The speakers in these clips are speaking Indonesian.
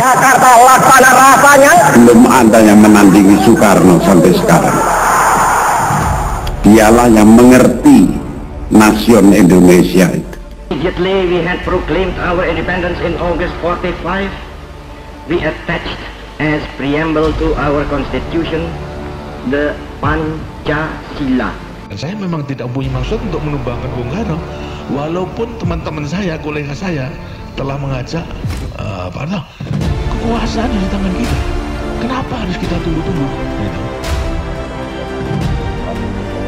Jakarta laksana rasanya. Belum ada yang menandingi Soekarno sampai sekarang. Dialah yang mengerti nasion Indonesia itu. Immediately we had proclaimed our independence in August 45. We attached as preamble to our constitution the Pancasila. Saya memang tidak punya maksud untuk menumbangkan Bung Karno, walaupun teman-teman saya, kolega saya telah mengajak kekuasaan di tangan kita. Kenapa harus kita tunggu-tunggu? Gitu.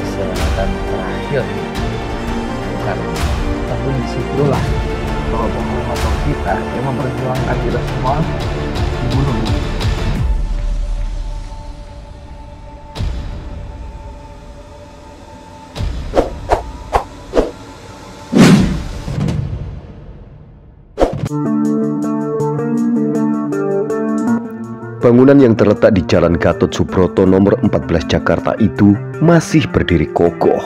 Kesempatan terakhir bukan, tapi disitulah tokoh-tokoh kita yang memperjuangkan kita semua dibunuh. Bangunan yang terletak di Jalan Gatot Subroto nomor 14 Jakarta itu masih berdiri kokoh.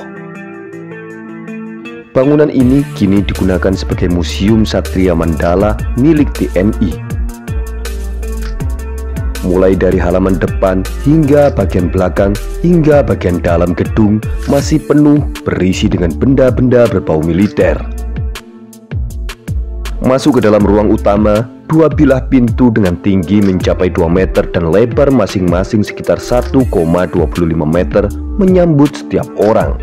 Bangunan ini kini digunakan sebagai Museum Satria Mandala milik TNI. Mulai dari halaman depan hingga bagian belakang hingga bagian dalam gedung masih penuh berisi dengan benda-benda berbau militer. Masuk ke dalam ruang utama, dua bilah pintu dengan tinggi mencapai 2 meter dan lebar masing-masing sekitar 1,25 meter menyambut setiap orang.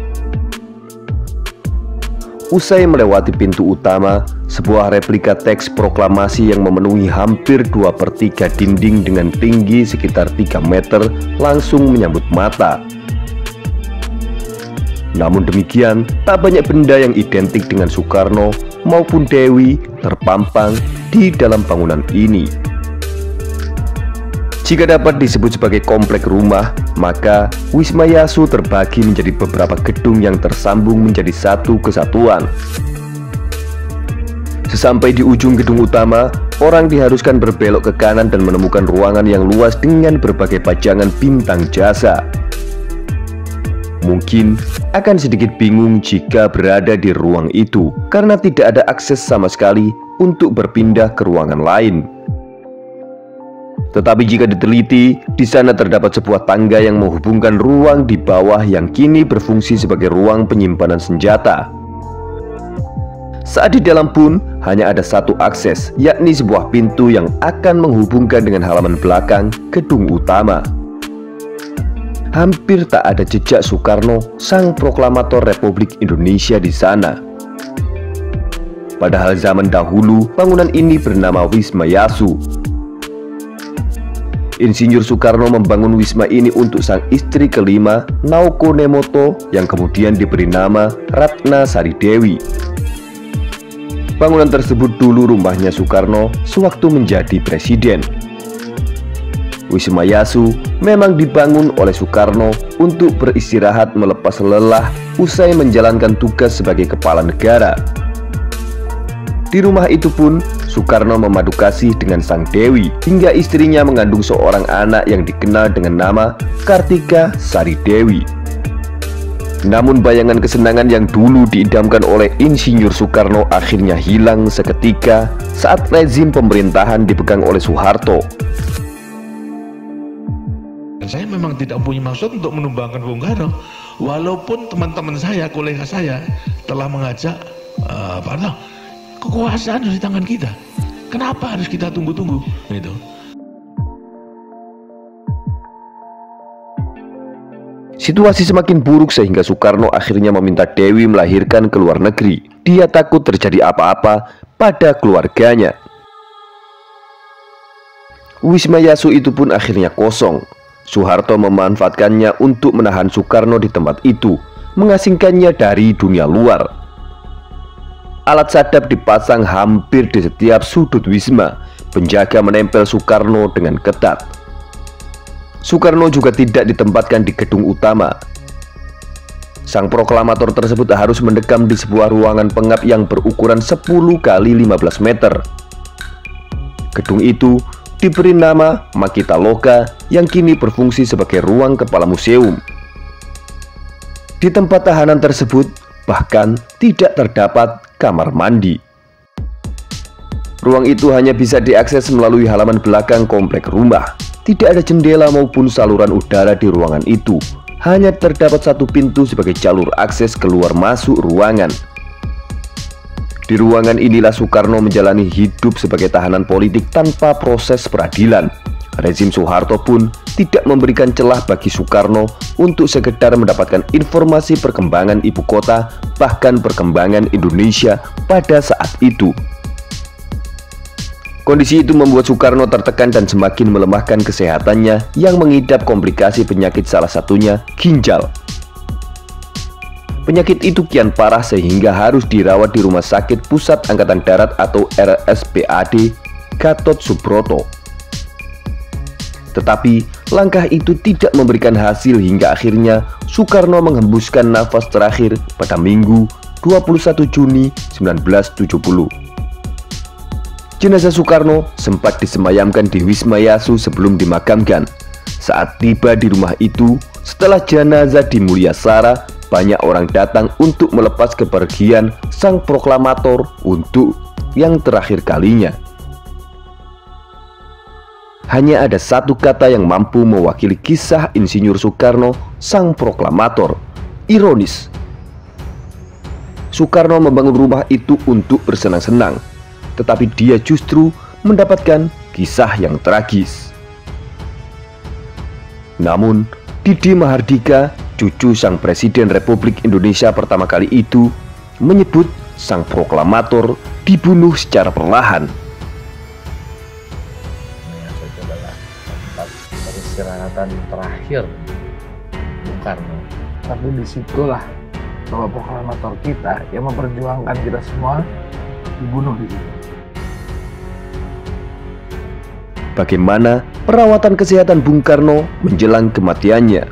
Usai melewati pintu utama, sebuah replika teks proklamasi yang memenuhi hampir 2/3 dinding dengan tinggi sekitar 3 meter langsung menyambut mata. Namun demikian, tak banyak benda yang identik dengan Soekarno maupun Dewi terpampang di dalam bangunan ini. Jika dapat disebut sebagai komplek rumah, maka Wisma Yasu terbagi menjadi beberapa gedung yang tersambung menjadi satu kesatuan. Sesampai di ujung gedung utama, orang diharuskan berbelok ke kanan dan menemukan ruangan yang luas dengan berbagai pajangan bintang jasa. Mungkin akan sedikit bingung jika berada di ruang itu karena tidak ada akses sama sekali untuk berpindah ke ruangan lain. Tetapi jika diteliti, di sana terdapat sebuah tangga yang menghubungkan ruang di bawah yang kini berfungsi sebagai ruang penyimpanan senjata. Saat di dalam pun hanya ada satu akses, yakni sebuah pintu yang akan menghubungkan dengan halaman belakang gedung utama. Hampir tak ada jejak Soekarno, sang proklamator Republik Indonesia di sana. Padahal zaman dahulu bangunan ini bernama Wisma Yasu. Insinyur Soekarno membangun wisma ini untuk sang istri kelima, Naoko Nemoto, yang kemudian diberi nama Ratna Sari Dewi. Bangunan tersebut dulu rumahnya Soekarno sewaktu menjadi presiden. Wisma Yasu memang dibangun oleh Soekarno untuk beristirahat melepas lelah usai menjalankan tugas sebagai kepala negara. Di rumah itu pun Soekarno memadu kasih dengan sang Dewi hingga istrinya mengandung seorang anak yang dikenal dengan nama Kartika Sari Dewi. Namun bayangan kesenangan yang dulu diidamkan oleh Insinyur Soekarno akhirnya hilang seketika saat rezim pemerintahan dipegang oleh Soeharto. Saya memang tidak punya maksud untuk menumbangkan Bung Karno, walaupun teman-teman saya, kolega saya telah mengajak kekuasaan di tangan kita. Kenapa harus kita tunggu-tunggu? Gitu. Situasi semakin buruk sehingga Soekarno akhirnya meminta Dewi melahirkan ke luar negeri. Dia takut terjadi apa-apa pada keluarganya. Wisma Yasu itu pun akhirnya kosong. Soeharto memanfaatkannya untuk menahan Soekarno di tempat itu, mengasingkannya dari dunia luar. Alat sadap dipasang hampir di setiap sudut wisma, penjaga menempel Soekarno dengan ketat. Soekarno juga tidak ditempatkan di gedung utama. Sang proklamator tersebut harus mendekam di sebuah ruangan pengap yang berukuran 10 kali 15 meter. Gedung itu diberi nama Makita Loka yang kini berfungsi sebagai ruang kepala museum. Di tempat tahanan tersebut bahkan tidak terdapat kamar mandi. Ruang itu hanya bisa diakses melalui halaman belakang komplek rumah. Tidak ada jendela maupun saluran udara di ruangan itu. Hanya terdapat satu pintu sebagai jalur akses keluar masuk ruangan. Di ruangan inilah Soekarno menjalani hidup sebagai tahanan politik tanpa proses peradilan. Rezim Soeharto pun tidak memberikan celah bagi Soekarno untuk sekedar mendapatkan informasi perkembangan ibu kota, bahkan perkembangan Indonesia pada saat itu. Kondisi itu membuat Soekarno tertekan dan semakin melemahkan kesehatannya yang mengidap komplikasi penyakit, salah satunya ginjal. Penyakit itu kian parah sehingga harus dirawat di Rumah Sakit Pusat Angkatan Darat atau RSPAD Gatot Subroto. Tetapi langkah itu tidak memberikan hasil hingga akhirnya Soekarno menghembuskan nafas terakhir pada Minggu 21 Juni 1970. Jenazah Soekarno sempat disemayamkan di Wisma Yasu sebelum dimakamkan. Saat tiba di rumah itu, setelah jenazah di Mulyasara, banyak orang datang untuk melepas kepergian sang proklamator untuk yang terakhir kalinya. Hanya ada satu kata yang mampu mewakili kisah Insinyur Soekarno, sang proklamator: ironis. Soekarno membangun rumah itu untuk bersenang-senang, tetapi dia justru mendapatkan kisah yang tragis. Namun, Didi Mahardika, cucu sang Presiden Republik Indonesia pertama kali itu, menyebut sang proklamator dibunuh secara perlahan. Itu adalah tempat peristirahatan terakhir Bung Karno. Tapi disitulah bahwa proklamator kita yang memperjuangkan kita semua dibunuh di situ. Bagaimana perawatan kesehatan Bung Karno menjelang kematiannya?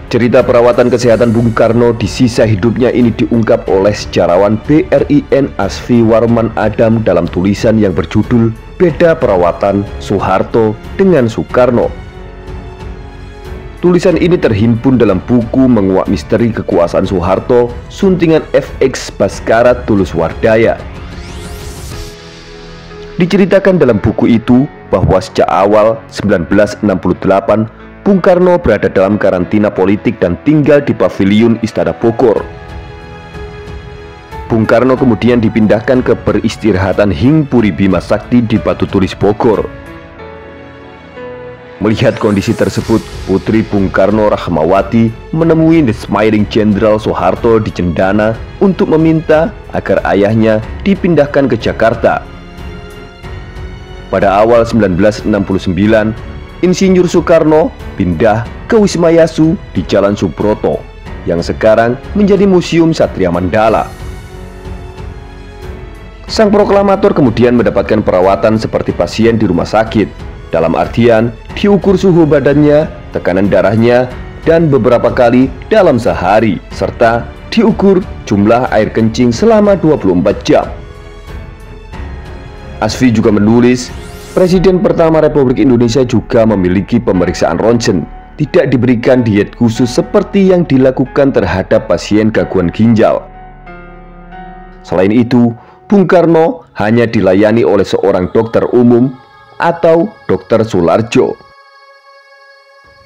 Cerita perawatan kesehatan Bung Karno di sisa hidupnya ini diungkap oleh sejarawan BRIN Asfi Warman Adam dalam tulisan yang berjudul Beda Perawatan Soeharto dengan Soekarno. Tulisan ini terhimpun dalam buku Menguak Misteri Kekuasaan Soeharto, suntingan FX Baskara Tulus Wardaya. Diceritakan dalam buku itu bahwa sejak awal 1968 Bung Karno berada dalam karantina politik dan tinggal di paviliun Istana Bogor. Bung Karno kemudian dipindahkan ke peristirahatan Hing Puri Bima Sakti di Batu Tulis Bogor. Melihat kondisi tersebut, putri Bung Karno Rahmawati menemui The Smiling Jenderal Soeharto di Cendana untuk meminta agar ayahnya dipindahkan ke Jakarta. Pada awal 1969, Insinyur Soekarno pindah ke Wisma Yasu di Jalan Subroto, yang sekarang menjadi Museum Satria Mandala. Sang proklamator kemudian mendapatkan perawatan seperti pasien di rumah sakit, dalam artian diukur suhu badannya, tekanan darahnya, dan beberapa kali dalam sehari, serta diukur jumlah air kencing selama 24 jam. Asfi juga menulis, Presiden pertama Republik Indonesia juga memiliki pemeriksaan ronsen, tidak diberikan diet khusus seperti yang dilakukan terhadap pasien gangguan ginjal. Selain itu, Bung Karno hanya dilayani oleh seorang dokter umum atau Dr. Sularjo.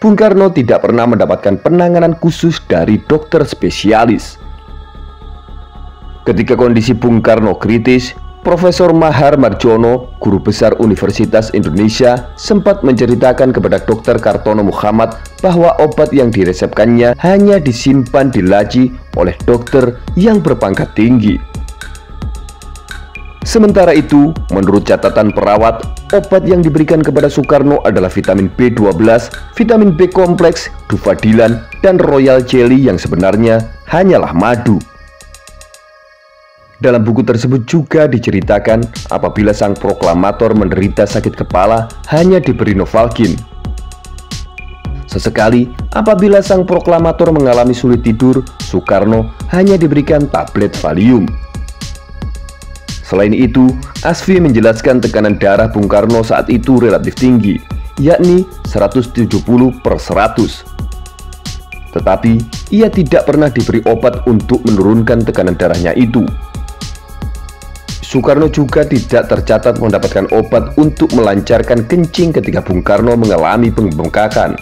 Bung Karno tidak pernah mendapatkan penanganan khusus dari dokter spesialis. Ketika kondisi Bung Karno kritis, Profesor Mahar Marjono, guru besar Universitas Indonesia, sempat menceritakan kepada Dr. Kartono Muhammad bahwa obat yang diresepkannya hanya disimpan di laci oleh dokter yang berpangkat tinggi. Sementara itu, menurut catatan perawat, obat yang diberikan kepada Soekarno adalah vitamin B12, vitamin B kompleks, Dufadilan, dan Royal Jelly yang sebenarnya hanyalah madu. Dalam buku tersebut juga diceritakan apabila sang proklamator menderita sakit kepala hanya diberi Novalgin. Sesekali apabila sang proklamator mengalami sulit tidur, Soekarno hanya diberikan tablet Valium. Selain itu, Asfi menjelaskan tekanan darah Bung Karno saat itu relatif tinggi, yakni 170/100. Tetapi ia tidak pernah diberi obat untuk menurunkan tekanan darahnya itu. Soekarno juga tidak tercatat mendapatkan obat untuk melancarkan kencing ketika Bung Karno mengalami pembengkakan.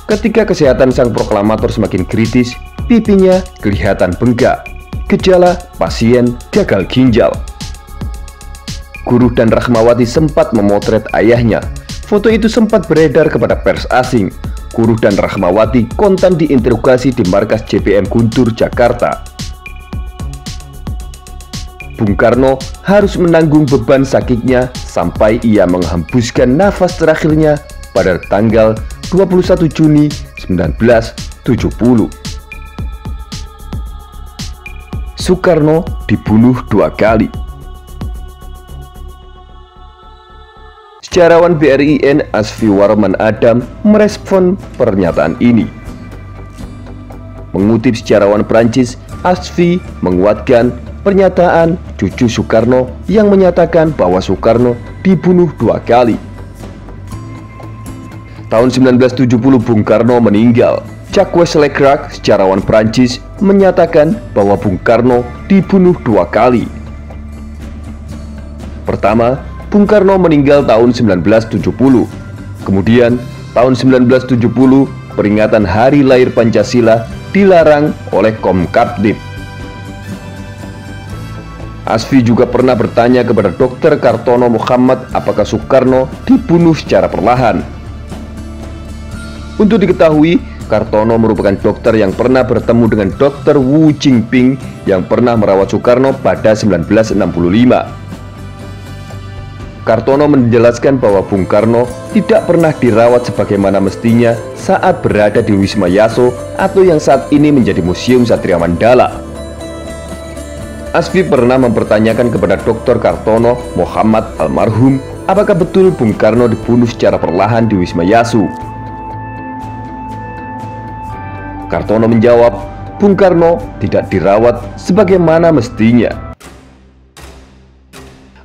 Ketika kesehatan sang proklamator semakin kritis, pipinya kelihatan bengkak, gejala pasien gagal ginjal. Guruh dan Rahmawati sempat memotret ayahnya. Foto itu sempat beredar kepada pers asing. Guruh dan Rahmawati kontan diinterogasi di markas JPM Guntur, Jakarta. Bung Karno harus menanggung beban sakitnya sampai ia menghembuskan nafas terakhirnya pada tanggal 21 Juni 1970. Soekarno dibunuh 2 kali. Sejarawan BRIN Asfi Warman Adam merespon pernyataan ini. Mengutip sejarawan Prancis, Asfi menguatkan pernyataan cucu Soekarno yang menyatakan bahwa Soekarno dibunuh 2 kali. Tahun 1970 Bung Karno meninggal. Jacques Leclerc, sejarawan Prancis, menyatakan bahwa Bung Karno dibunuh 2 kali. Pertama, Bung Karno meninggal tahun 1970. Kemudian, tahun 1970, peringatan Hari Lahir Pancasila dilarang oleh Komkapdip. Asfi juga pernah bertanya kepada Dr. Kartono Muhammad apakah Soekarno dibunuh secara perlahan. Untuk diketahui, Kartono merupakan dokter yang pernah bertemu dengan Dr. Wu Jingping yang pernah merawat Soekarno pada 1965. Kartono menjelaskan bahwa Bung Karno tidak pernah dirawat sebagaimana mestinya saat berada di Wisma Yaso atau yang saat ini menjadi Museum Satria Mandala. Asfi pernah mempertanyakan kepada Dr. Kartono Muhammad almarhum apakah betul Bung Karno dibunuh secara perlahan di Wisma Yasu. Kartono menjawab, Bung Karno tidak dirawat sebagaimana mestinya.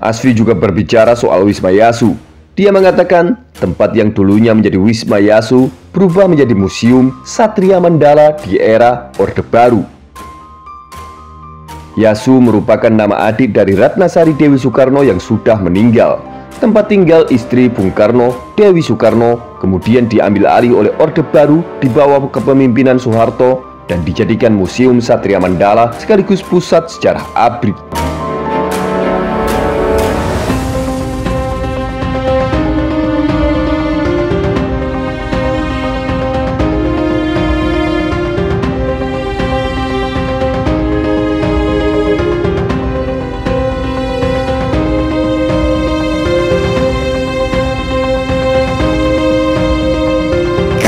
Asfi juga berbicara soal Wisma Yasu. Dia mengatakan tempat yang dulunya menjadi Wisma Yasu berubah menjadi Museum Satria Mandala di era Orde Baru. Yasu merupakan nama adik dari Ratnasari Dewi Soekarno yang sudah meninggal. Tempat tinggal istri Bung Karno, Dewi Soekarno, kemudian diambil alih oleh Orde Baru di bawah kepemimpinan Soeharto dan dijadikan Museum Satria Mandala sekaligus pusat sejarah ABRI.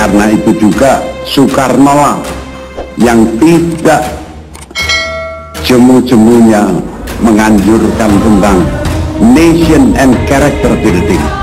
Karena itu juga Soekarno lah yang tidak jemu-jemunya menganjurkan tentang nation and character building.